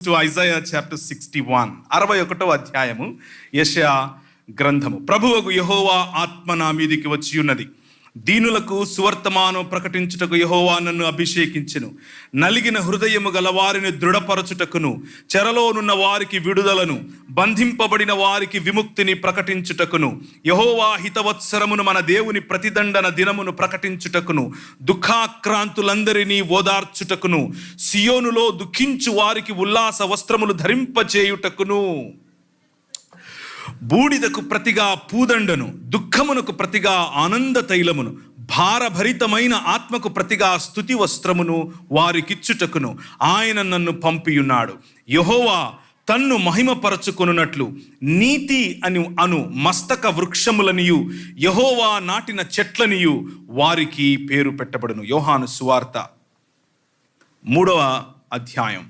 To Isaiah chapter 61, 61వ అధ్యాయము యెషయా గ్రంథము. ప్రభువగు యెహోవా ఆత్మ నా మీదికి వచ్చి ఉన్నది, దీనులకు సువర్తమానం ప్రకటించుటకు యెహోవా నన్ను అభిషేకించెను. నలిగిన హృదయము గల వారిని దృఢపరచుటకును, చెరలోనున్న వారికి విడుదలను, బంధింపబడిన వారికి విముక్తిని ప్రకటించుటకును, యెహోవా హితవత్సరమును మన దేవుని ప్రతిదండన దినమును ప్రకటించుటకును, దుఃఖాక్రాంతులందరినీ ఓదార్చుటకును, సియోనులో దుఃఖించు వారికి ఉల్లాస వస్త్రములు ధరింపచేయుటకును, బూడిదకు ప్రతిగా పూదండను, దుఃఖమునకు ప్రతిగా ఆనంద తైలమును, భారభరితమైన ఆత్మకు ప్రతిగా స్తుతి వస్త్రమును వారికిచ్చుటకును ఆయన నన్ను యెహోవా తన్ను మహిమపరచుకొనున్నట్లు నీతి అను మస్తక వృక్షములనియు యెహోవా నాటిన చెట్లనియు వారికి పేరు పెట్టబడును. యోహాను సువార్త 3వ అధ్యాయం